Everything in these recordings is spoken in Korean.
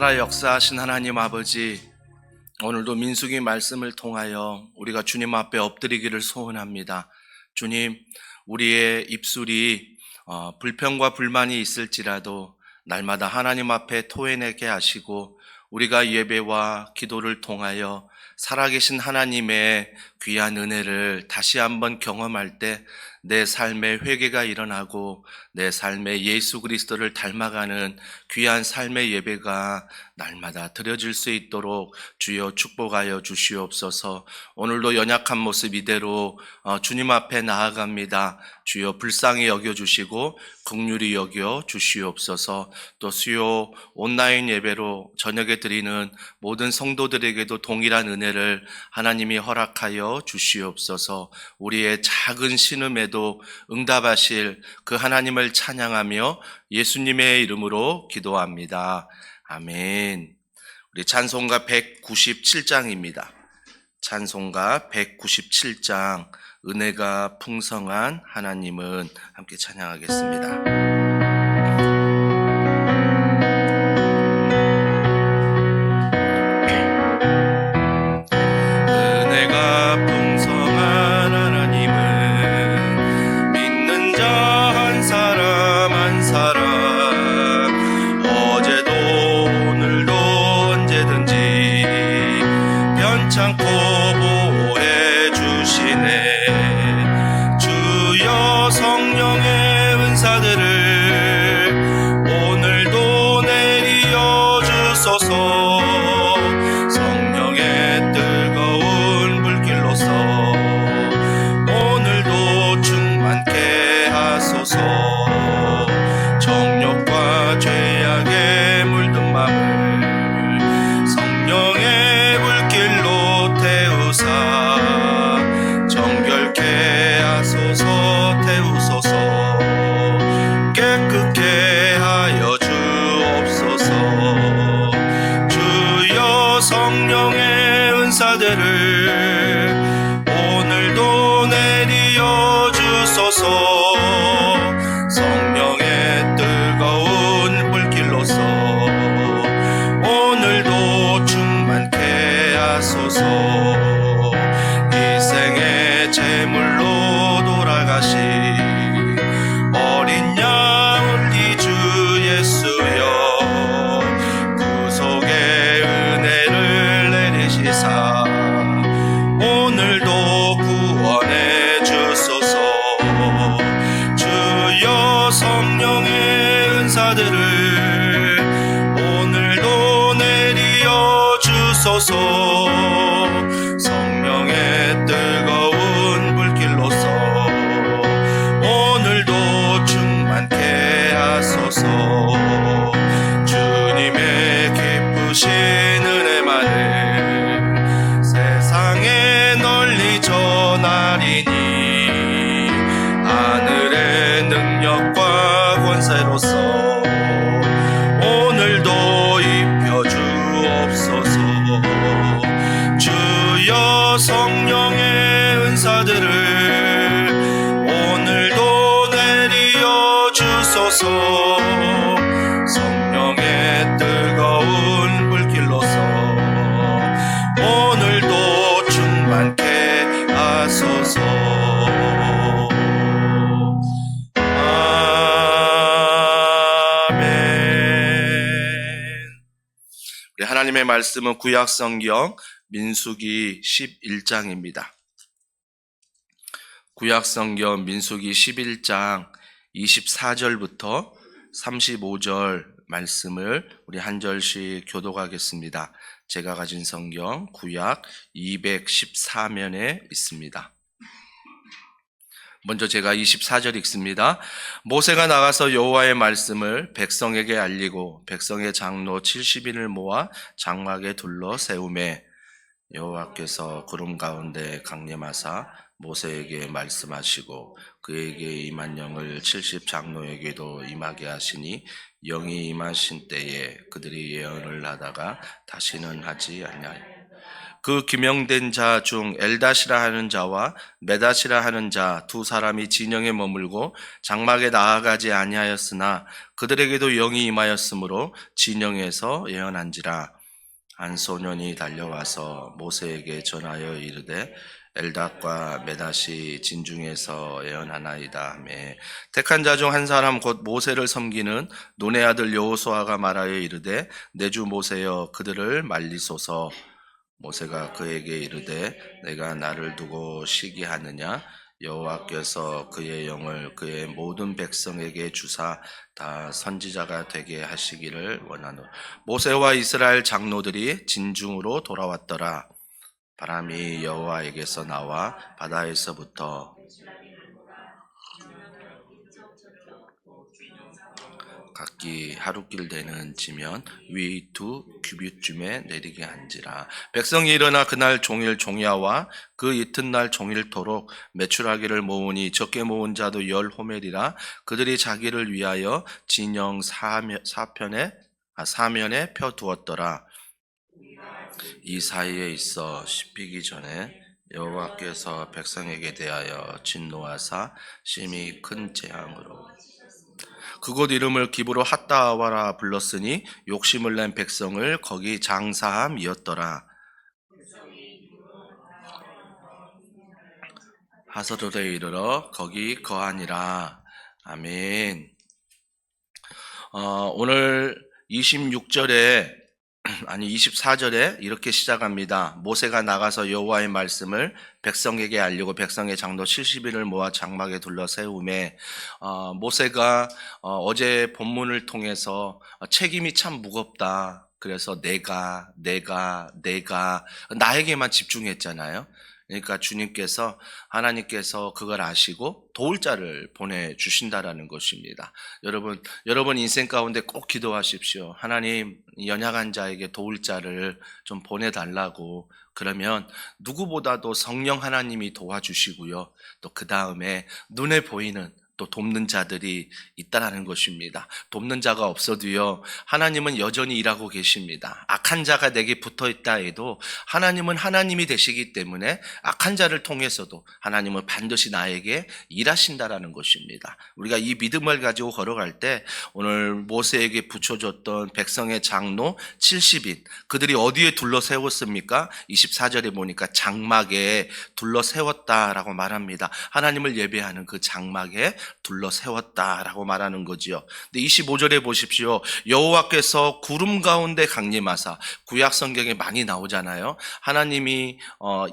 살아 역사하신 하나님 아버지, 오늘도 민수기 말씀을 통하여 우리가 주님 앞에 엎드리기를 소원합니다. 주님, 우리의 입술이 불평과 불만이 있을지라도 날마다 하나님 앞에 토해내게 하시고 우리가 예배와 기도를 통하여 살아계신 하나님의 귀한 은혜를 다시 한번 경험할 때 내 삶의 회개가 일어나고 내 삶의 예수 그리스도를 닮아가는 귀한 삶의 예배가 날마다 드려질 수 있도록 주여 축복하여 주시옵소서. 오늘도 연약한 모습 이대로 주님 앞에 나아갑니다. 주여 불쌍히 여겨주시고 긍휼히 여겨 주시옵소서. 또 수요 온라인 예배로 저녁에 드리는 모든 성도들에게도 동일한 은혜를 하나님이 허락하여 주시옵소서. 우리의 작은 신음에도 응답하실 그 하나님을 찬양하며 예수님의 이름으로 기도합니다. 아멘. 우리 찬송가 197장입니다. 찬송가 197장, 은혜가 풍성한 하나님은, 함께 찬양하겠습니다. 오늘도 내리어 주소서. 성령의 뜨거운 불길로서 오늘도 충만케 하소서. 이생의 제물로 돌아가신 어린 양 우리 주 예수여, 구속의 은혜를 내리시사 오늘도 구원해 주소서. 주여 성령의 은사들을 오늘도 내리어 주소서. 성령의 뜨거운 불길로서 오늘도 충만케 하소서. 주님의 기쁘신 은혜만을 세상에 널리 전하리니 하늘의 능력과 권세로서 오늘도 입혀주옵소서. 주여 성령의 은사들을 오늘도 내리어 주소서. 성령의 뜨거운 불길로서 오늘도 충만케 하소서. 아멘. 우리 하나님의 말씀은 구약성경 민수기 11장입니다. 구약성경 민수기 11장 24절부터 35절 말씀을 우리 한 절씩 교독하겠습니다. 제가 가진 성경 구약 214면에 있습니다. 먼저 제가 24절 읽습니다. 모세가 나가서 여호와의 말씀을 백성에게 알리고 백성의 장로 70인을 모아 장막에 둘러 세우매 여호와께서 구름 가운데 강림하사 모세에게 말씀하시고 그에게 임한 영을 70장로에게도 임하게 하시니 영이 임하신 때에 그들이 예언을 하다가 다시는 하지 아니하여 그 기명된 자 중 엘닷이라 하는 자와 메닷이라 하는 자 두 사람이 진영에 머물고 장막에 나아가지 아니하였으나 그들에게도 영이 임하였으므로 진영에서 예언한지라. 한 소년이 달려와서 모세에게 전하여 이르되 엘닷과 메닷이 진중에서 예언하나이다 하며 택한 자 중 한 사람 곧 모세를 섬기는 눈의 아들 여호수아가 말하여 이르되 내 주 모세여 그들을 말리소서. 모세가 그에게 이르되 내가 나를 두고 시기하느냐? 여호와께서 그의 영을 그의 모든 백성에게 주사 다 선지자가 되게 하시기를 원하노라. 모세와 이스라엘 장로들이 진중으로 돌아왔더라. 바람이 여호와에게서 나와 바다에서부터 각기 하루길 되는 지면 위 2규빗쯤에 내리게 한지라. 백성이 일어나 그날 종일 종야와 그 이튿날 종일토록 메추라기를 모으니 적게 모은 자도 10호멜이라. 그들이 자기를 위하여 진영 사면에 펴 두었더라. 이 사이에 있어 씹히기 전에 여호와께서 백성에게 대하여 진노하사 심히 큰 재앙으로 그곳 이름을 기브로 핫다와라 불렀으니 욕심을 낸 백성을 거기 장사함이었더라. 하서롤에 이르러 거기 거하니라. 아멘. 오늘 26절에 아니 24절에 이렇게 시작합니다. 모세가 나가서 여호와의 말씀을 백성에게 알리고 백성의 장로 70인을 모아 장막에 둘러 세우매. 모세가 어제 본문을 통해서 책임이 참 무겁다. 그래서 내가 나에게만 집중했잖아요. 그러니까 하나님께서 그걸 아시고 도울 자를 보내주신다라는 것입니다. 여러분 인생 가운데 꼭 기도하십시오. 하나님, 연약한 자에게 도울 자를 좀 보내달라고. 그러면 누구보다도 성령 하나님이 도와주시고요. 또 그 다음에 눈에 보이는 또 돕는 자들이 있다라는 것입니다. 돕는 자가 없어도요, 하나님은 여전히 일하고 계십니다. 악한 자가 내게 붙어 있다 해도 하나님은 하나님이 되시기 때문에 악한 자를 통해서도 하나님은 반드시 나에게 일하신다라는 것입니다. 우리가 이 믿음을 가지고 걸어갈 때 오늘 모세에게 붙여줬던 백성의 장로 70인, 그들이 어디에 둘러 세웠습니까? 24절에 보니까 장막에 둘러 세웠다라고 말합니다. 하나님을 예배하는 그 장막에 둘러 세웠다라고 말하는 거지요. 근데 25절에 보십시오. 여호와께서 구름 가운데 강림하사, 구약 성경에 많이 나오잖아요. 하나님이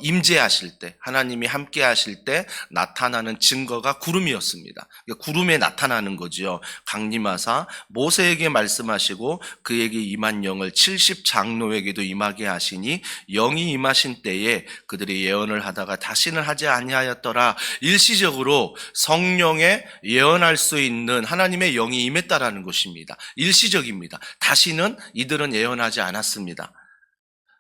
임재하실 때, 하나님이 함께 하실 때 나타나는 증거가 구름이었습니다. 구름에 나타나는 거지요. 강림하사 모세에게 말씀하시고 그에게 임한 영을 70장로에게도 임하게 하시니 영이 임하신 때에 그들이 예언을 하다가 다시는 하지 아니하였더라. 일시적으로 성령의 예언할 수 있는 하나님의 영이 임했다라는 것입니다. 일시적입니다. 다시는 이들은 예언하지 않았습니다.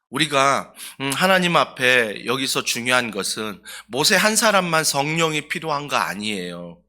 우리가 하나님 앞에 여기서 중요한 것은 모세 한 사람만 성령이 필요한 거 아니에요.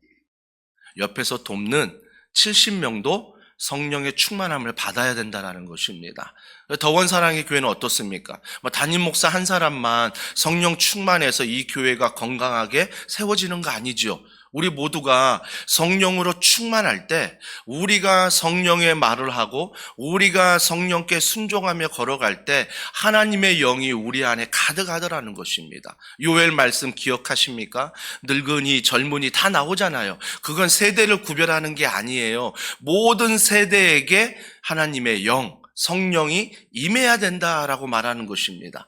옆에서 돕는 70명도 성령의 충만함을 받아야 된다는 것입니다. 더원 사랑의 교회는 어떻습니까? 담임 목사 한 사람만 성령 충만해서 이 교회가 건강하게 세워지는 거 아니죠. 우리 모두가 성령으로 충만할 때 우리가 성령의 말을 하고 우리가 성령께 순종하며 걸어갈 때 하나님의 영이 우리 안에 가득하더라는 것입니다. 요엘 말씀 기억하십니까? 늙은이, 젊은이 다 나오잖아요. 그건 세대를 구별하는 게 아니에요. 모든 세대에게 하나님의 영, 성령이 임해야 된다라고 말하는 것입니다.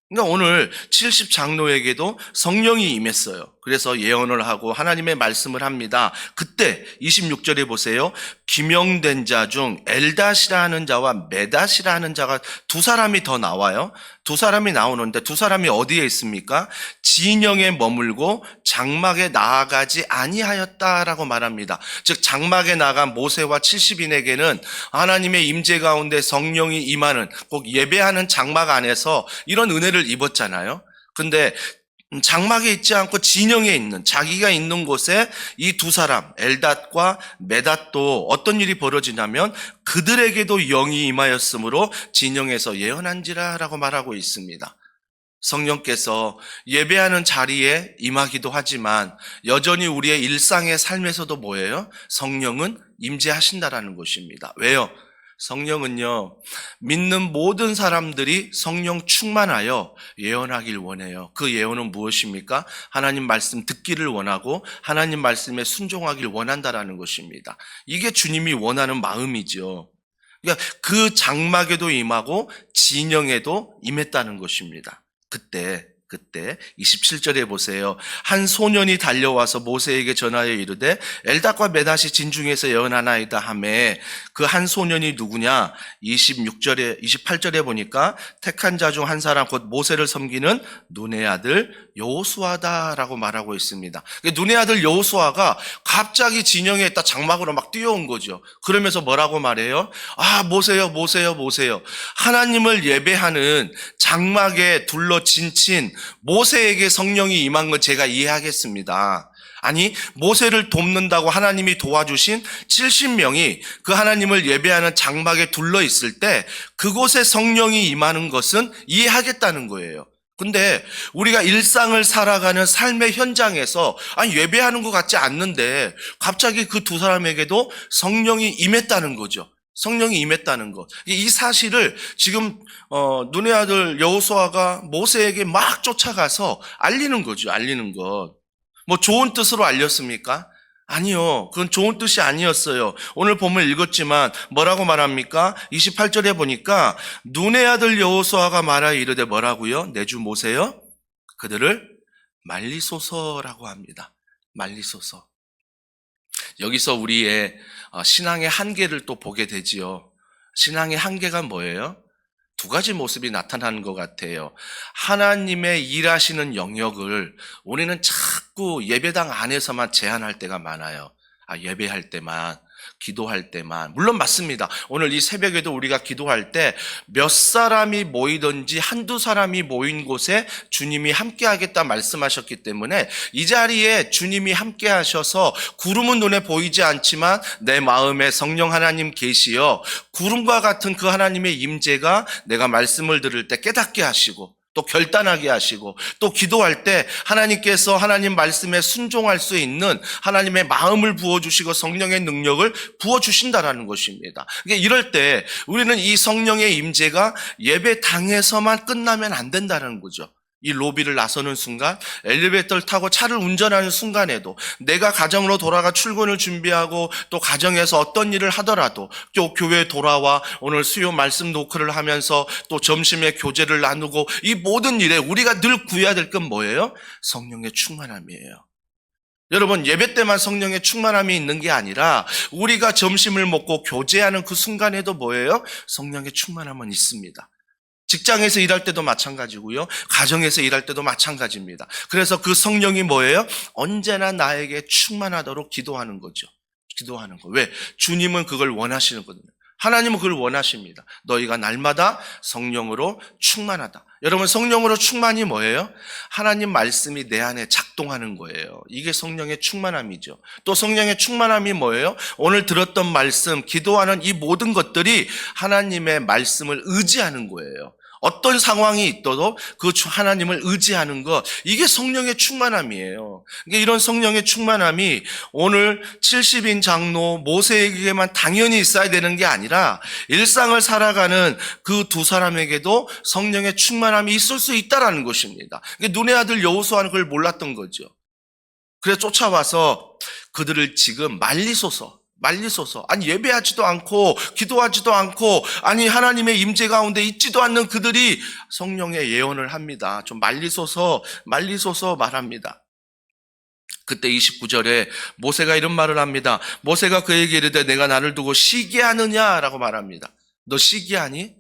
그러니까 오늘 70장로에게도 성령이 임했어요. 그래서 예언을 하고 하나님의 말씀을 합니다. 그때 26절에 보세요. 기명된 자 중 엘닷이라 하는 자와 메닷이라 하는 자가 두 사람이 더 나와요. 두 사람이 나오는데 두 사람이 어디에 있습니까? 진영에 머물고 장막에 나아가지 아니하였다라고 말합니다. 즉 장막에 나간 모세와 70인에게는 하나님의 임재 가운데 성령이 임하는, 꼭 예배하는 장막 안에서 이런 은혜를 입었잖아요. 근데 장막에 있지 않고 진영에 있는, 자기가 있는 곳에 이 두 사람 엘닷과 메닷도 어떤 일이 벌어지냐면 그들에게도 영이 임하였으므로 진영에서 예언한지라 라고 말하고 있습니다. 성령께서 예배하는 자리에 임하기도 하지만 여전히 우리의 일상의 삶에서도 뭐예요? 성령은 임재하신다라는 것입니다. 왜요? 성령은요, 믿는 모든 사람들이 성령 충만하여 예언하길 원해요. 그 예언은 무엇입니까? 하나님 말씀 듣기를 원하고 하나님 말씀에 순종하길 원한다라는 것입니다. 이게 주님이 원하는 마음이죠. 그러니까 그 장막에도 임하고 진영에도 임했다는 것입니다. 그때 27절에 보세요. 한 소년이 달려와서 모세에게 전하여 이르되 엘닥과 메닷이 진중에서 예언하나이다 하매 그 한 소년이 누구냐? 28절에 보니까 택한 자 중 한 사람 곧 모세를 섬기는 눈의 아들 여호수아다라고 말하고 있습니다. 눈의 아들 여호수아가 갑자기 진영에 있다 장막으로 막 뛰어온 거죠. 그러면서 뭐라고 말해요? 아, 모세요. 하나님을 예배하는 장막에 둘러 진친 모세에게 성령이 임한 건 제가 이해하겠습니다. 아니, 모세를 돕는다고 하나님이 도와주신 70명이 그 하나님을 예배하는 장막에 둘러 있을 때 그곳에 성령이 임하는 것은 이해하겠다는 거예요. 근데 우리가 일상을 살아가는 삶의 현장에서 예배하는 것 같지 않는데 갑자기 그 두 사람에게도 성령이 임했다는 거죠. 성령이 임했다는 것. 이 사실을 지금 눈의 아들 여호수아가 모세에게 막 쫓아가서 알리는 거죠. 알리는 것. 뭐 좋은 뜻으로 알렸습니까? 아니요. 그건 좋은 뜻이 아니었어요. 오늘 본문 읽었지만 뭐라고 말합니까? 28절에 보니까 눈의 아들 여호수아가 말하여 이르되 뭐라고요? 내 주 모세여 그들을 말리소서라고 합니다. 말리소서. 여기서 우리의 신앙의 한계를 또 보게 되지요. 신앙의 한계가 뭐예요? 두 가지 모습이 나타나는 것 같아요. 하나님의 일하시는 영역을 우리는 자꾸 예배당 안에서만 제한할 때가 많아요. 예배할 때만, 기도할 때만. 물론 맞습니다. 오늘 이 새벽에도 우리가 기도할 때 몇 사람이 모이든지 한두 사람이 모인 곳에 주님이 함께 하겠다 말씀하셨기 때문에 이 자리에 주님이 함께 하셔서 구름은 눈에 보이지 않지만 내 마음에 성령 하나님 계시어 구름과 같은 그 하나님의 임재가 내가 말씀을 들을 때 깨닫게 하시고 또 결단하게 하시고 또 기도할 때 하나님께서 하나님 말씀에 순종할 수 있는 하나님의 마음을 부어주시고 성령의 능력을 부어주신다라는 것입니다. 그러니까 이럴 때 우리는 이 성령의 임재가 예배당에서만 끝나면 안 된다는 거죠. 이 로비를 나서는 순간, 엘리베이터를 타고 차를 운전하는 순간에도 내가 가정으로 돌아가 출근을 준비하고 또 가정에서 어떤 일을 하더라도 또 교회에 돌아와 오늘 수요 말씀 노크를 하면서 또 점심에 교제를 나누고 이 모든 일에 우리가 늘 구해야 될 건 뭐예요? 성령의 충만함이에요. 여러분, 예배 때만 성령의 충만함이 있는 게 아니라 우리가 점심을 먹고 교제하는 그 순간에도 뭐예요? 성령의 충만함은 있습니다. 직장에서 일할 때도 마찬가지고요. 가정에서 일할 때도 마찬가지입니다. 그래서 그 성령이 뭐예요? 언제나 나에게 충만하도록 기도하는 거죠. 기도하는 거. 왜? 주님은 그걸 원하시는 거거든요. 하나님은 그걸 원하십니다. 너희가 날마다 성령으로 충만하다. 여러분, 성령으로 충만이 뭐예요? 하나님 말씀이 내 안에 작동하는 거예요. 이게 성령의 충만함이죠. 또 성령의 충만함이 뭐예요? 오늘 들었던 말씀, 기도하는 이 모든 것들이 하나님의 말씀을 의지하는 거예요. 어떤 상황이 있어도 그 하나님을 의지하는 것, 이게 성령의 충만함이에요. 이런 성령의 충만함이 오늘 70인 장로 모세에게만 당연히 있어야 되는 게 아니라 일상을 살아가는 그 두 사람에게도 성령의 충만함이 있을 수 있다는 것입니다. 눈의 아들 여호수아는 그걸 몰랐던 거죠. 그래서 쫓아와서 그들을 지금 말리소서. 아니 예배하지도 않고 기도하지도 않고 아니 하나님의 임재 가운데 있지도 않는 그들이 성령의 예언을 합니다. 좀 말리소서 말합니다. 그때 29절에 모세가 이런 말을 합니다. 모세가 그에게 이르되 내가 나를 두고 시기하느냐라고 말합니다. 너 시기하니?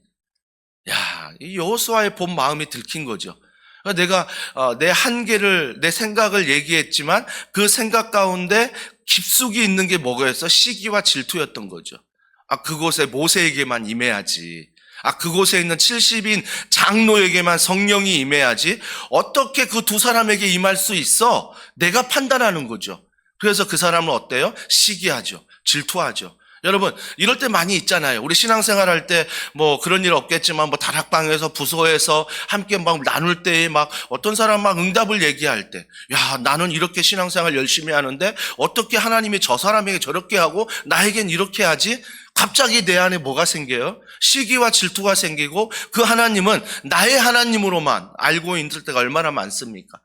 이 여호수아의 본 마음이 들킨 거죠. 내가 내 한계를, 내 생각을 얘기했지만 그 생각 가운데 깊숙이 있는 게 뭐였어? 시기와 질투였던 거죠. 그곳에 모세에게만 임해야지. 그곳에 있는 70인 장로에게만 성령이 임해야지. 어떻게 그 두 사람에게 임할 수 있어? 내가 판단하는 거죠. 그래서 그 사람은 어때요? 시기하죠. 질투하죠. 여러분, 이럴 때 많이 있잖아요. 우리 신앙생활 할 때 뭐 그런 일 없겠지만 뭐 다락방에서 부서에서 함께 막 나눌 때에 막 어떤 사람 막 응답을 얘기할 때, 야, 나는 이렇게 신앙생활 열심히 하는데 어떻게 하나님이 저 사람에게 저렇게 하고 나에겐 이렇게 하지? 갑자기 내 안에 뭐가 생겨요? 시기와 질투가 생기고 그 하나님은 나의 하나님으로만 알고 있을 때가 얼마나 많습니까?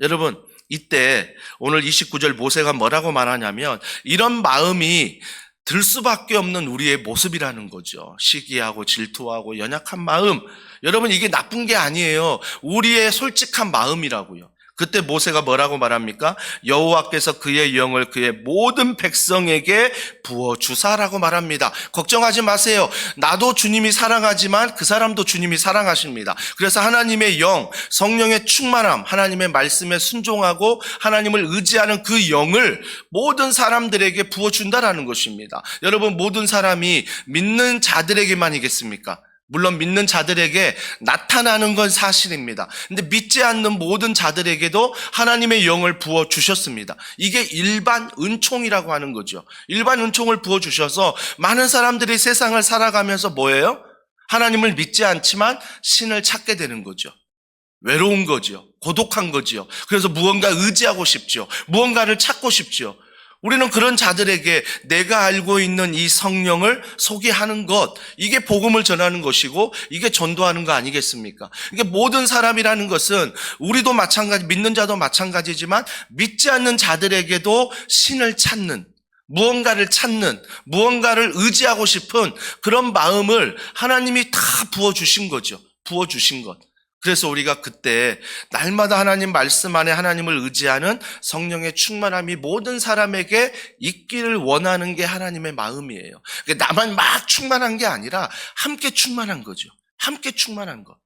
여러분, 이때 오늘 29절 모세가 뭐라고 말하냐면 이런 마음이 들 수밖에 없는 우리의 모습이라는 거죠. 시기하고 질투하고 연약한 마음. 여러분, 이게 나쁜 게 아니에요. 우리의 솔직한 마음이라고요. 그때 모세가 뭐라고 말합니까? 여호와께서 그의 영을 그의 모든 백성에게 부어주사라고 말합니다. 걱정하지 마세요. 나도 주님이 사랑하지만 그 사람도 주님이 사랑하십니다. 그래서 하나님의 영, 성령의 충만함, 하나님의 말씀에 순종하고 하나님을 의지하는 그 영을 모든 사람들에게 부어준다라는 것입니다. 여러분, 모든 사람이 믿는 자들에게만이겠습니까? 물론 믿는 자들에게 나타나는 건 사실입니다. 근데 믿지 않는 모든 자들에게도 하나님의 영을 부어 주셨습니다. 이게 일반 은총이라고 하는 거죠. 일반 은총을 부어 주셔서 많은 사람들이 세상을 살아가면서 뭐예요? 하나님을 믿지 않지만 신을 찾게 되는 거죠. 외로운 거죠. 고독한 거죠. 그래서 무언가 의지하고 싶죠. 무언가를 찾고 싶죠. 우리는 그런 자들에게 내가 알고 있는 이 성령을 소개하는 것, 이게 복음을 전하는 것이고 이게 전도하는 거 아니겠습니까? 이게 모든 사람이라는 것은 우리도 마찬가지, 믿는 자도 마찬가지지만 믿지 않는 자들에게도 신을 찾는, 무언가를 찾는, 무언가를 의지하고 싶은 그런 마음을 하나님이 다 부어주신 거죠. 부어주신 것. 그래서 우리가 그때 날마다 하나님 말씀 안에 하나님을 의지하는 성령의 충만함이 모든 사람에게 있기를 원하는 게 하나님의 마음이에요. 나만 막 충만한 게 아니라 함께 충만한 거죠. 함께 충만한 것.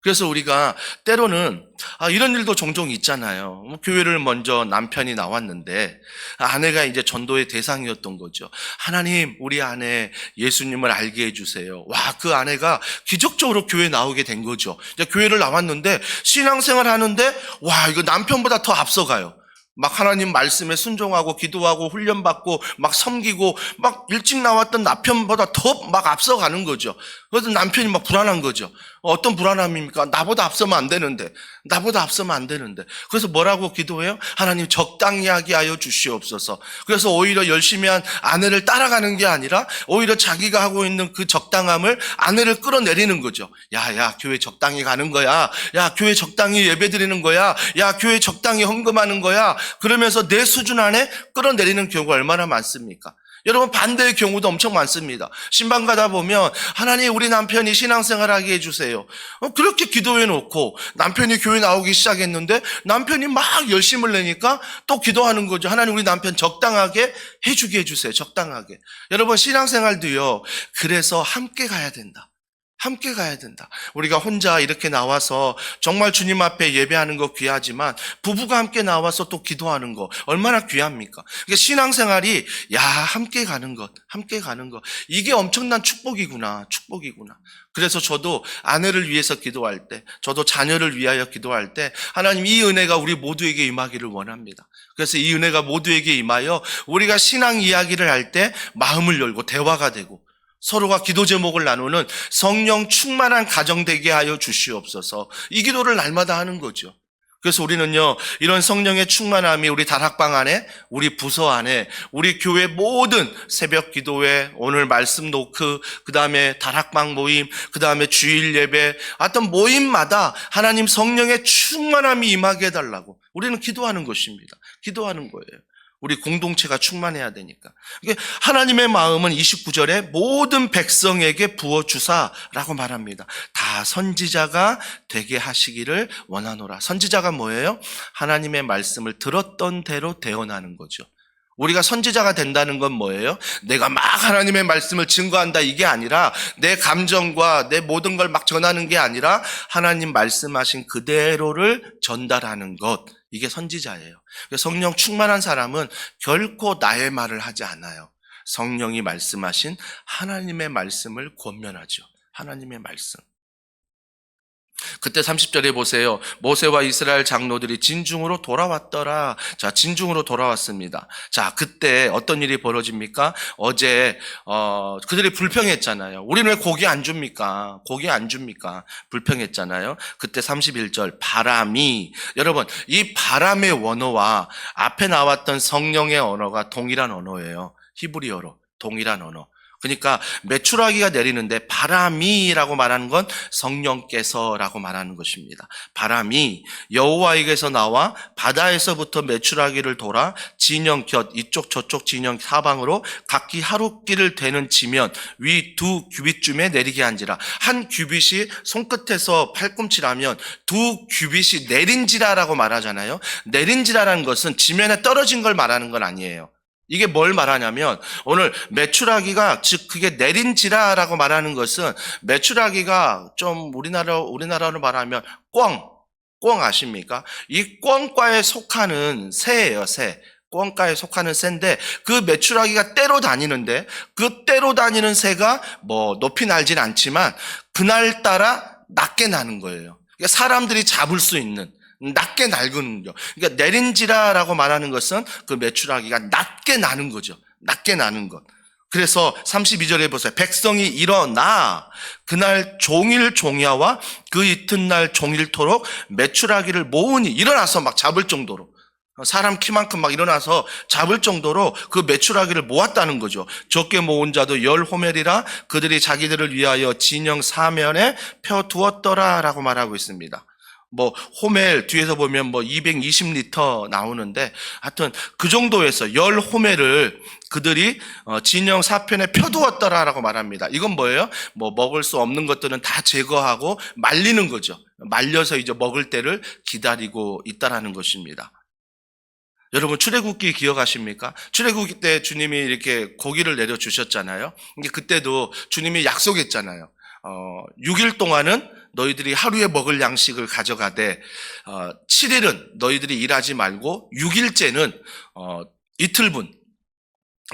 그래서 우리가 때로는 이런 일도 종종 있잖아요. 교회를 먼저 남편이 나왔는데 아내가 이제 전도의 대상이었던 거죠. 하나님, 우리 아내 예수님을 알게 해주세요. 와, 그 아내가 기적적으로 교회에 나오게 된 거죠. 이제 교회를 나왔는데 신앙생활 하는데 와, 이거 남편보다 더 앞서가요. 막 하나님 말씀에 순종하고 기도하고 훈련받고 막 섬기고 막 일찍 나왔던 남편보다 더 막 앞서가는 거죠. 그래서 남편이 막 불안한 거죠. 어떤 불안함입니까? 나보다 앞서면 안 되는데. 나보다 앞서면 안 되는데. 그래서 뭐라고 기도해요? 하나님 적당히 하게 하여 주시옵소서. 그래서 오히려 열심히 한 아내를 따라가는 게 아니라 오히려 자기가 하고 있는 그 적당함을 아내를 끌어내리는 거죠. 야, 교회 적당히 가는 거야. 야, 교회 적당히 예배드리는 거야. 야, 교회 적당히 헌금하는 거야. 그러면서 내 수준 안에 끌어내리는 경우가 얼마나 많습니까? 여러분, 반대의 경우도 엄청 많습니다. 신방 가다 보면 하나님, 우리 남편이 신앙생활하게 해주세요. 그렇게 기도해 놓고 남편이 교회 나오기 시작했는데 남편이 막 열심을 내니까 또 기도하는 거죠. 하나님, 우리 남편 적당하게 해주게 해주세요. 적당하게. 여러분, 신앙생활도요, 그래서 함께 가야 된다. 함께 가야 된다. 우리가 혼자 이렇게 나와서 정말 주님 앞에 예배하는 거 귀하지만 부부가 함께 나와서 또 기도하는 거 얼마나 귀합니까? 그러니까 신앙생활이 함께 가는 것, 함께 가는 것, 이게 엄청난 축복이구나, 축복이구나. 그래서 저도 아내를 위해서 기도할 때, 저도 자녀를 위하여 기도할 때 하나님, 이 은혜가 우리 모두에게 임하기를 원합니다. 그래서 이 은혜가 모두에게 임하여 우리가 신앙 이야기를 할 때 마음을 열고 대화가 되고 서로가 기도 제목을 나누는 성령 충만한 가정 되게 하여 주시옵소서. 이 기도를 날마다 하는 거죠. 그래서 우리는요, 이런 성령의 충만함이 우리 다락방 안에, 우리 부서 안에, 우리 교회 모든 새벽 기도회, 오늘 말씀 노크, 그 다음에 다락방 모임, 그 다음에 주일 예배, 어떤 모임마다 하나님 성령의 충만함이 임하게 해달라고 우리는 기도하는 것입니다. 기도하는 거예요. 우리 공동체가 충만해야 되니까. 하나님의 마음은 29절에 모든 백성에게 부어주사라고 말합니다. 다 선지자가 되게 하시기를 원하노라. 선지자가 뭐예요? 하나님의 말씀을 들었던 대로 대언하는 거죠. 우리가 선지자가 된다는 건 뭐예요? 내가 막 하나님의 말씀을 증거한다, 이게 아니라 내 감정과 내 모든 걸 막 전하는 게 아니라 하나님 말씀하신 그대로를 전달하는 것, 이게 선지자예요. 성령 충만한 사람은 결코 나의 말을 하지 않아요. 성령이 말씀하신 하나님의 말씀을 권면하죠. 하나님의 말씀. 그때 30절에 보세요. 모세와 이스라엘 장로들이 진중으로 돌아왔더라. 자, 진중으로 돌아왔습니다. 자, 그때 어떤 일이 벌어집니까? 어제 그들이 불평했잖아요. 우리는 왜 고기 안 줍니까? 고기 안 줍니까? 불평했잖아요. 그때 31절 바람이, 여러분 이 바람의 원어와 앞에 나왔던 성령의 언어가 동일한 언어예요. 히브리어로 동일한 언어. 그러니까 메추라기가 내리는데 바람이라고 말하는 건 성령께서라고 말하는 것입니다. 바람이 여호와에게서 나와 바다에서부터 메추라기를 돌아 진영 곁 이쪽 저쪽 진영 사방으로 각기 하루끼를 되는 지면 위 2규빗쯤에 내리게 한지라. 한 규빗이 손끝에서 팔꿈치라면 2규빗이 내린지라라고 말하잖아요. 내린지라라는 것은 지면에 떨어진 걸 말하는 건 아니에요. 이게 뭘 말하냐면 오늘 메추라기가 즉 그게 내린지라라고 말하는 것은 메추라기가 좀 우리나라로 말하면 꿩 아십니까? 이 꿩과에 속하는 새예요, 새. 꿩과에 속하는 새인데 그 메추라기가 떼로 다니는데 그 떼로 다니는 새가 뭐 높이 날진 않지만 그날따라 낮게 나는 거예요. 그러니까 사람들이 잡을 수 있는 낮게 날그는 거죠. 그러니까 내린지라라고 말하는 것은 그 메추라기가 낮게 나는 거죠. 낮게 나는 것. 그래서 32절에 보세요. 백성이 일어나 그날 종일 종야와 그 이튿날 종일토록 메추라기를 모으니 일어나서 막 잡을 정도로 사람 키만큼 막 일어나서 잡을 정도로 그 메추라기를 모았다는 거죠. 적게 모은 자도 10호멜이라 그들이 자기들을 위하여 진영 사면에 펴두었더라라고 말하고 있습니다. 뭐 호멜 뒤에서 보면 뭐 220리터 나오는데 하여튼 그 정도에서 10호멜을 그들이 진영 사편에 펴두었더라라고 말합니다. 이건 뭐예요? 뭐 먹을 수 없는 것들은 다 제거하고 말리는 거죠. 말려서 이제 먹을 때를 기다리고 있다라는 것입니다. 여러분 출애굽기 기억하십니까? 출애굽기 때 주님이 이렇게 고기를 내려주셨잖아요. 그때도 주님이 약속했잖아요. 6일 동안은 너희들이 하루에 먹을 양식을 가져가되 7일은 너희들이 일하지 말고 6일째는 이틀분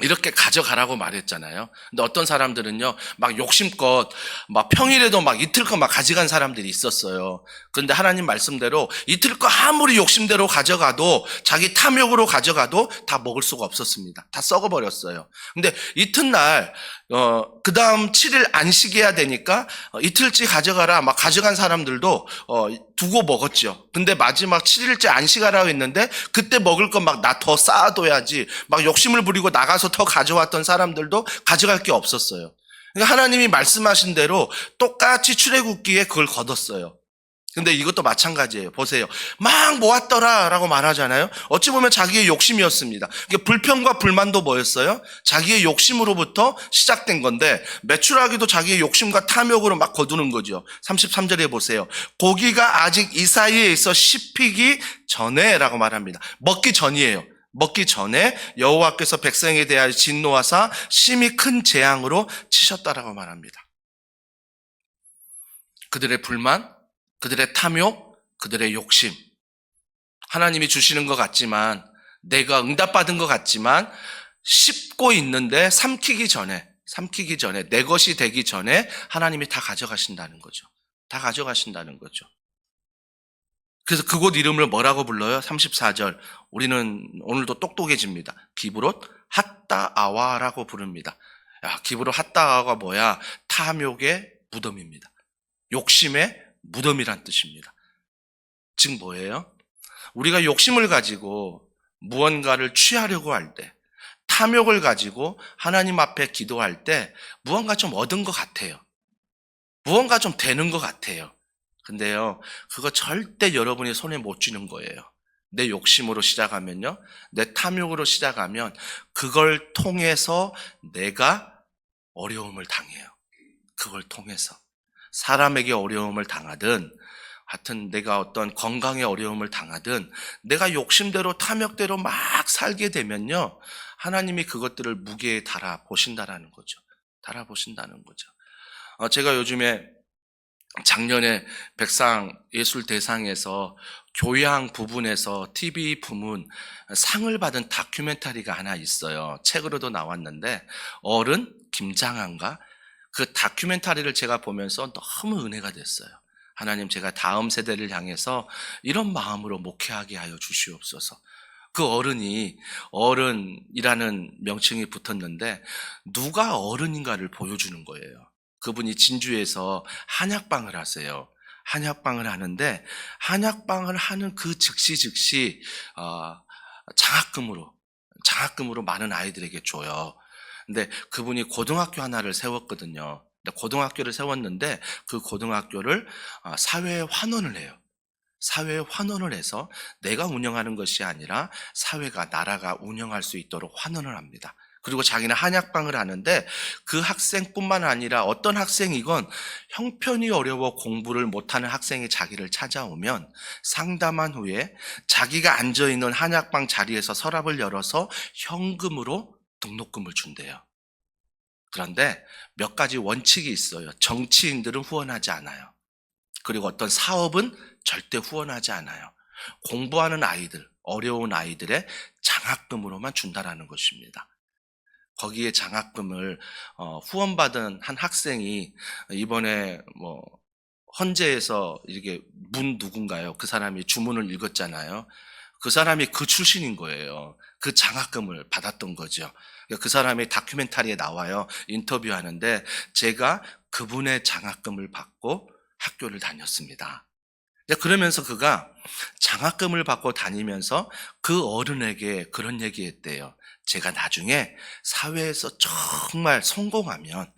이렇게 가져가라고 말했잖아요. 근데 어떤 사람들은요, 막 욕심껏, 막 평일에도 막 이틀껏 막 가져간 사람들이 있었어요. 그런데 하나님 말씀대로 이틀껏 아무리 욕심대로 가져가도 자기 탐욕으로 가져가도 다 먹을 수가 없었습니다. 다 썩어버렸어요. 근데 이튿날, 그 다음 7일 안식해야 되니까 이틀째 가져가라 막 가져간 사람들도 두고 먹었죠. 근데 마지막 7일째 안식하라고 했는데 그때 먹을 건 막 나 더 쌓아둬야지 막 욕심을 부리고 나가서 더 가져왔던 사람들도 가져갈 게 없었어요. 그러니까 하나님이 말씀하신 대로 똑같이 출애굽기에 그걸 거뒀어요. 근데 이것도 마찬가지예요. 보세요. 막 모았더라라고 말하잖아요. 어찌 보면 자기의 욕심이었습니다. 불평과 불만도 뭐였어요? 자기의 욕심으로부터 시작된 건데 메추라기도 자기의 욕심과 탐욕으로 막 거두는 거죠. 33절에 보세요. 고기가 아직 이 사이에 있어 씹히기 전에라고 말합니다. 먹기 전이에요. 먹기 전에 여호와께서 백성에 대하여 진노하사 심히 큰 재앙으로 치셨다라고 말합니다. 그들의 불만, 그들의 탐욕, 그들의 욕심. 하나님이 주시는 것 같지만 내가 응답받은 것 같지만 씹고 있는데 삼키기 전에 내 것이 되기 전에 하나님이 다 가져가신다는 거죠. 다 가져가신다는 거죠. 그래서 그곳 이름을 뭐라고 불러요? 34절. 우리는 오늘도 똑똑해집니다. 기브롯 핫다아와라고 부릅니다. 야, 기브롯 핫다아와가 뭐야? 탐욕의 무덤입니다. 욕심의 무덤이란 뜻입니다. 즉 뭐예요? 우리가 욕심을 가지고 무언가를 취하려고 할 때, 탐욕을 가지고 하나님 앞에 기도할 때 무언가 좀 얻은 것 같아요. 무언가 좀 되는 것 같아요. 근데요, 그거 절대 여러분이 손에 못 쥐는 거예요. 내 욕심으로 시작하면요, 내 탐욕으로 시작하면 그걸 통해서 내가 어려움을 당해요. 그걸 통해서. 사람에게 어려움을 당하든 하여튼 내가 어떤 건강에 어려움을 당하든 내가 욕심대로 탐욕대로 막 살게 되면요, 하나님이 그것들을 무게에 달아 보신다라는 거죠. 달아 보신다는 거죠. 제가 요즘에 작년에 백상예술대상에서 교양 부분에서 TV 부문 상을 받은 다큐멘터리가 하나 있어요. 책으로도 나왔는데 어른 김장한가? 그 다큐멘터리를 제가 보면서 너무 은혜가 됐어요. 하나님, 제가 다음 세대를 향해서 이런 마음으로 목회하게 하여 주시옵소서. 그 어른이 어른이라는 명칭이 붙었는데 누가 어른인가를 보여주는 거예요. 그분이 진주에서 한약방을 하세요. 한약방을 하는데 한약방을 하는 그 즉시 장학금으로 많은 아이들에게 줘요. 근데 그분이 고등학교 하나를 세웠거든요. 근데 고등학교를 세웠는데 그 고등학교를 사회에 환원을 해요. 사회에 환원을 해서 내가 운영하는 것이 아니라 사회가, 나라가 운영할 수 있도록 환원을 합니다. 그리고 자기는 한약방을 하는데 그 학생뿐만 아니라 어떤 학생이건 형편이 어려워 공부를 못하는 학생이 자기를 찾아오면 상담한 후에 자기가 앉아있는 한약방 자리에서 서랍을 열어서 현금으로 등록금을 준대요. 그런데 몇 가지 원칙이 있어요. 정치인들은 후원하지 않아요. 그리고 어떤 사업은 절대 후원하지 않아요. 공부하는 아이들, 어려운 아이들의 장학금으로만 준다라는 것입니다. 거기에 장학금을 후원받은 한 학생이 이번에 헌재에서 이렇게 문 누군가요? 그 사람이 주문을 읽었잖아요. 그 사람이 그 출신인 거예요. 그 장학금을 받았던 거죠. 그 사람이 다큐멘터리에 나와요. 인터뷰하는데 제가 그분의 장학금을 받고 학교를 다녔습니다. 그러면서 그가 장학금을 받고 다니면서 그 어른에게 그런 얘기했대요. 제가 나중에 사회에서 정말 성공하면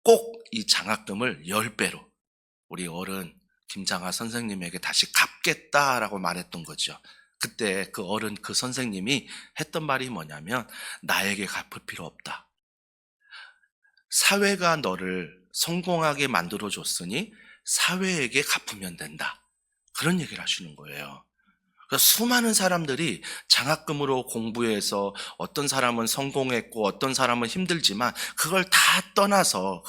꼭 이 장학금을 10배로 우리 어른 김장하 선생님에게 다시 갚겠다라고 말했던 거죠. 그때 그 어른, 그 선생님이 했던 말이 뭐냐면 나에게 갚을 필요 없다. 사회가 너를 성공하게 만들어줬으니 사회에게 갚으면 된다. 그런 얘기를 하시는 거예요. 그러니까 수많은 사람들이 장학금으로 공부해서 어떤 사람은 성공했고 어떤 사람은 힘들지만 그걸 다 떠나서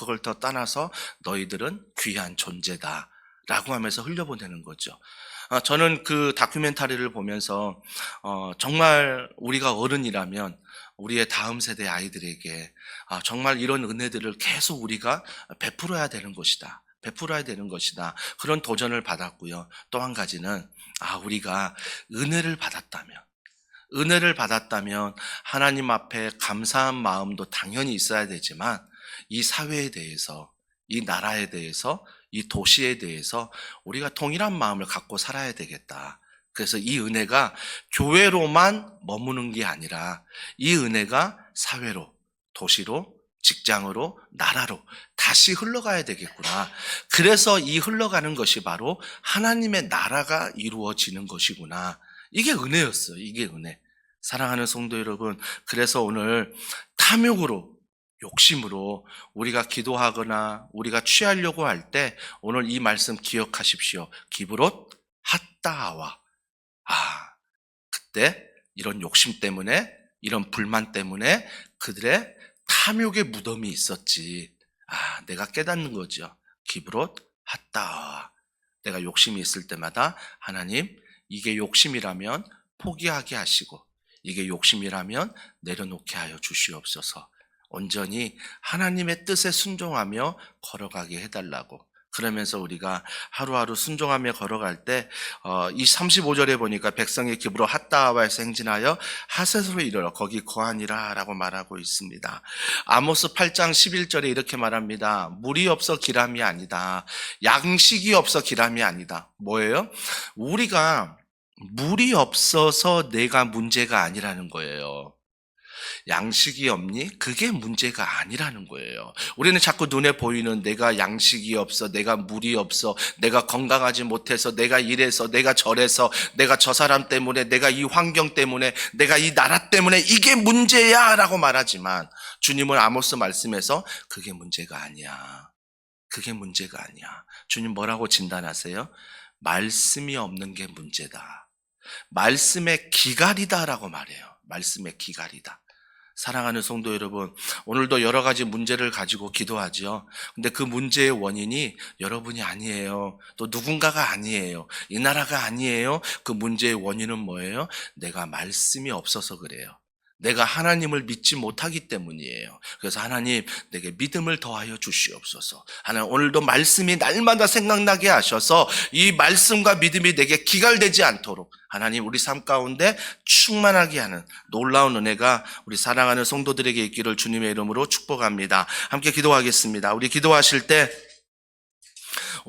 너희들은 귀한 존재다 라고 하면서 흘려보내는 거죠. 저는 그 다큐멘터리를 보면서 정말 우리가 어른이라면 우리의 다음 세대 아이들에게 정말 이런 은혜들을 계속 우리가 베풀어야 되는 것이다. 그런 도전을 받았고요. 또 한 가지는 우리가 은혜를 받았다면 하나님 앞에 감사한 마음도 당연히 있어야 되지만 이 사회에 대해서, 이 나라에 대해서, 이 도시에 대해서 우리가 동일한 마음을 갖고 살아야 되겠다. 그래서 이 은혜가 교회로만 머무는 게 아니라 이 은혜가 사회로, 도시로, 직장으로, 나라로 다시 흘러가야 되겠구나. 그래서 이 흘러가는 것이 바로 하나님의 나라가 이루어지는 것이구나. 이게 은혜였어요. 이게 은혜. 사랑하는 성도 여러분, 그래서 오늘 탐욕으로, 욕심으로 우리가 기도하거나 우리가 취하려고 할 때 오늘 이 말씀 기억하십시오. 기브롯 핫다와. 그때 이런 욕심 때문에, 이런 불만 때문에 그들의 탐욕의 무덤이 있었지. 내가 깨닫는 거죠. 기브롯 핫다. 내가 욕심이 있을 때마다 하나님, 이게 욕심이라면 포기하게 하시고 이게 욕심이라면 내려놓게 하여 주시옵소서. 온전히 하나님의 뜻에 순종하며 걸어가게 해달라고. 그러면서 우리가 하루하루 순종하며 걸어갈 때 이 35절에 보니까 백성의 기브로 핫다와에서 행진하여 하셋으로 이르러 거기 거하니라 라고 말하고 있습니다. 아모스 8장 11절에 이렇게 말합니다. 물이 없어 기람이 아니다. 양식이 없어 기람이 아니다. 뭐예요? 우리가 물이 없어서 내가 문제가 아니라는 거예요. 양식이 없니? 그게 문제가 아니라는 거예요. 우리는 자꾸 눈에 보이는 내가 양식이 없어, 내가 물이 없어, 내가 건강하지 못해서, 내가 이래서, 내가 저래서, 내가 저 사람 때문에, 내가 이 환경 때문에, 내가 이 나라 때문에 이게 문제야 라고 말하지만 주님은 아모스 말씀에서 그게 문제가 아니야. 주님 뭐라고 진단하세요? 말씀이 없는 게 문제다. 말씀의 기갈이다라고 말해요. 말씀의 기갈이다. 사랑하는 성도 여러분, 오늘도 여러 가지 문제를 가지고 기도하죠. 근데 그 문제의 원인이 여러분이 아니에요. 또 누군가가 아니에요. 이 나라가 아니에요. 그 문제의 원인은 뭐예요? 내가 말씀이 없어서 그래요. 내가 하나님을 믿지 못하기 때문이에요. 그래서 하나님, 내게 믿음을 더하여 주시옵소서. 하나님, 오늘도 말씀이 날마다 생각나게 하셔서 이 말씀과 믿음이 내게 기갈되지 않도록 하나님, 우리 삶 가운데 충만하게 하는 놀라운 은혜가 우리 사랑하는 성도들에게 있기를 주님의 이름으로 축복합니다. 함께 기도하겠습니다. 우리 기도하실 때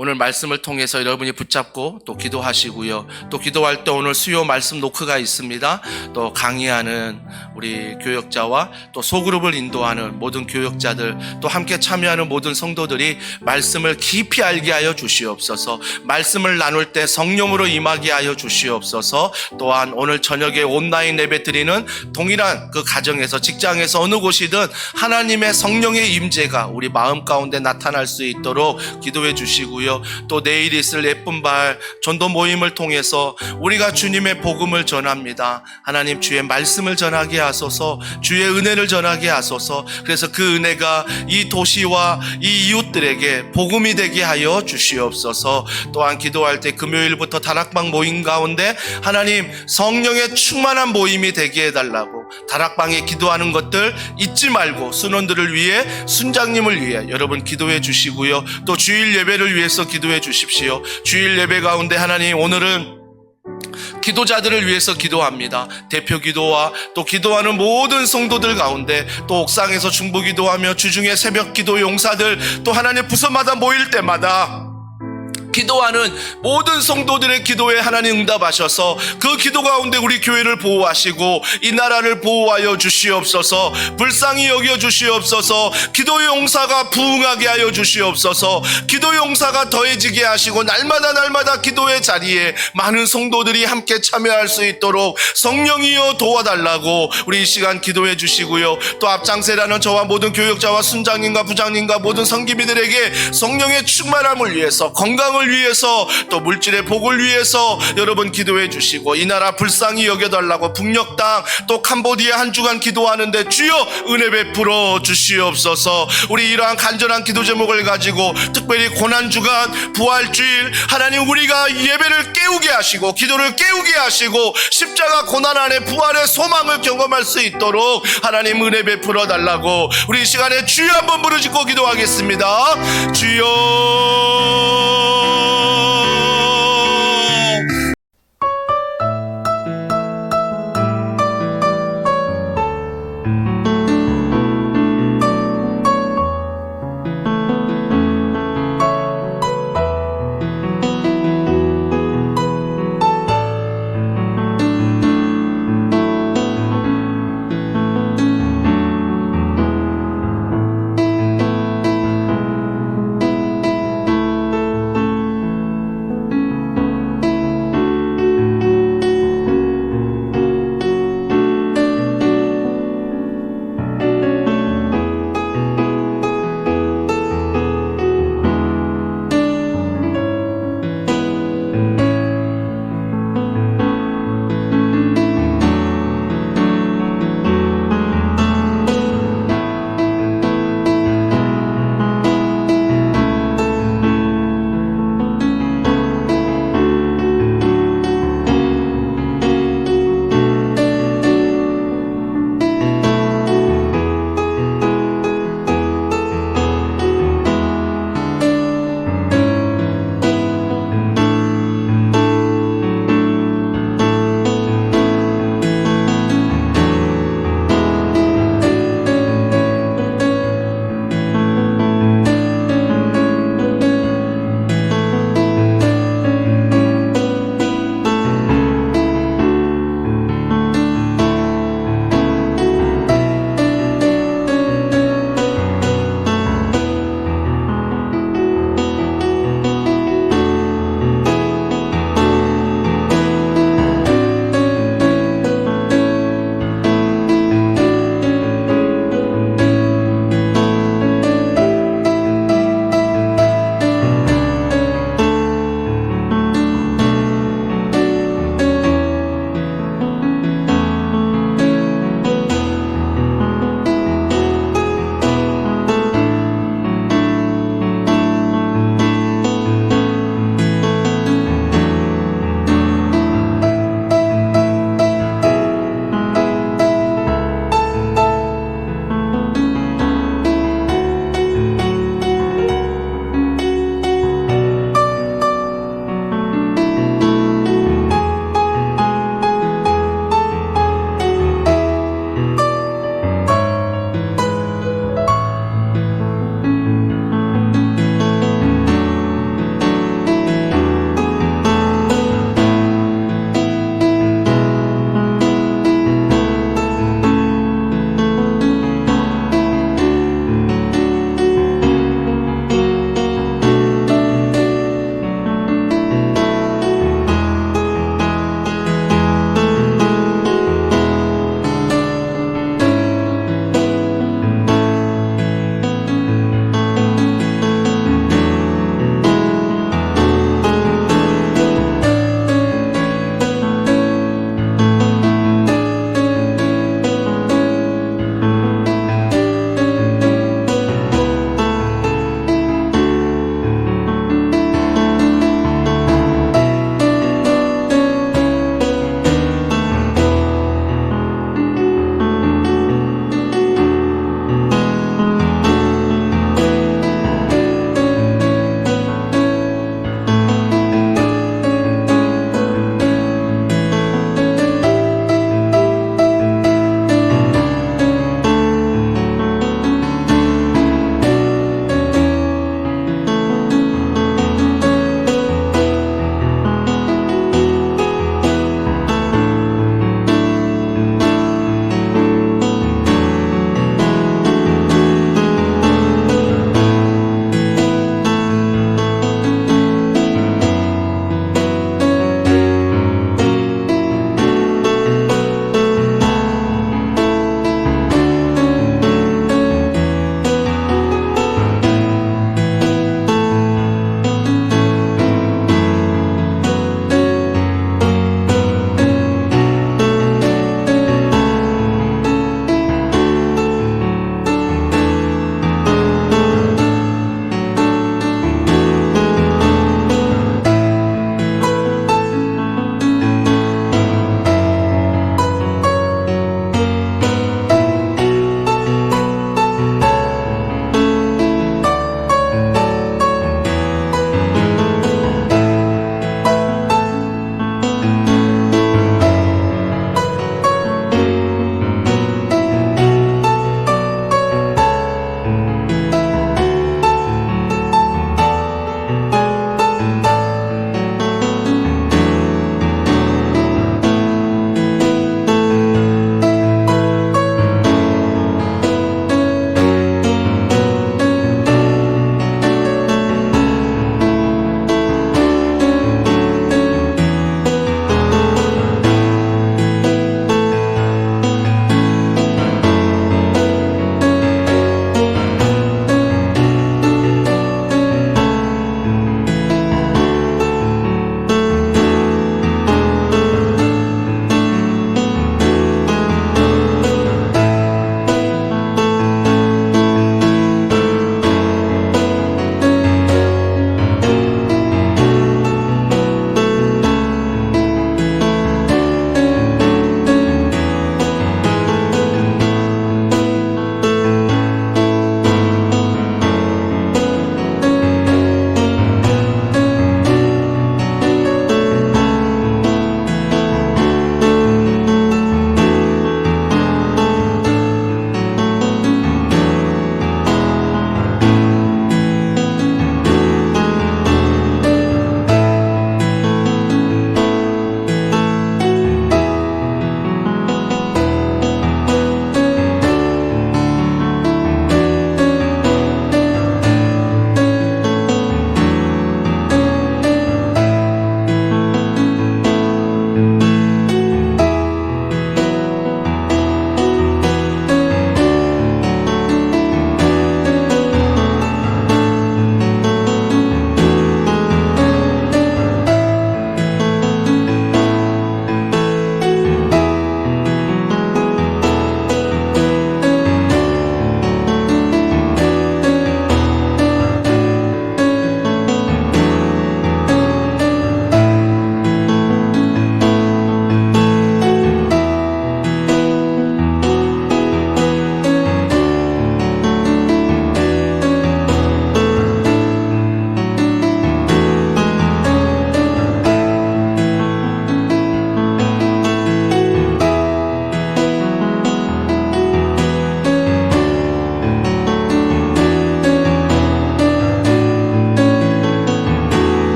오늘 말씀을 통해서 여러분이 붙잡고 또 기도하시고요. 또 기도할 때 오늘 수요 말씀 노크가 있습니다. 또 강의하는 우리 교역자와 또 소그룹을 인도하는 모든 교역자들, 또 함께 참여하는 모든 성도들이 말씀을 깊이 알게 하여 주시옵소서. 말씀을 나눌 때 성령으로 임하게 하여 주시옵소서. 또한 오늘 저녁에 온라인 예배 드리는 동일한 그 가정에서, 직장에서, 어느 곳이든 하나님의 성령의 임재가 우리 마음 가운데 나타날 수 있도록 기도해 주시고요. 또 내일 있을 예쁜 발 전도 모임을 통해서 우리가 주님의 복음을 전합니다. 하나님, 주의 말씀을 전하게 하소서. 주의 은혜를 전하게 하소서. 그래서 그 은혜가 이 도시와 이 이웃들에게 복음이 되게 하여 주시옵소서. 또한 기도할 때 금요일부터 다락방 모임 가운데 하나님, 성령의 충만한 모임이 되게 해달라고, 다락방에 기도하는 것들 잊지 말고 순원들을 위해, 순장님을 위해 여러분 기도해 주시고요. 또 주일 예배를 위해서 기도해 주십시오. 주일 예배 가운데 하나님, 오늘은 기도자들을 위해서 기도합니다. 대표 기도와 또 기도하는 모든 성도들 가운데, 또 옥상에서 중보 기도하며 주중에 새벽 기도 용사들, 또 하나님 부서마다 모일 때마다 기도하는 모든 성도들의 기도에 하나님 응답하셔서 그 기도 가운데 우리 교회를 보호하시고 이 나라를 보호하여 주시옵소서. 불쌍히 여겨 주시옵소서. 기도의 용사가 부흥하게 하여 주시옵소서. 기도의 용사가 더해지게 하시고 날마다 기도의 자리에 많은 성도들이 함께 참여할 수 있도록 성령이여 도와달라고 우리 이 시간 기도해 주시고요. 또 앞장세라는 저와 모든 교역자와 순장님과 부장님과 모든 성기비들에게 성령의 충만함을 위해서, 건강을 위해서, 또 물질의 복을 위해서 여러분 기도해 주시고, 이 나라 불쌍히 여겨달라고 북녘 땅 또 캄보디아 한 주간 기도하는데 주여 은혜 베풀어 주시옵소서. 우리 이러한 간절한 기도 제목을 가지고 특별히 고난주간, 부활주일, 하나님 우리가 예배를 깨우게 하시고 기도를 깨우게 하시고 십자가 고난 안에 부활의 소망을 경험할 수 있도록 하나님 은혜 베풀어 달라고 우리 이 시간에 주여 한번 부르짖고 기도하겠습니다. 주여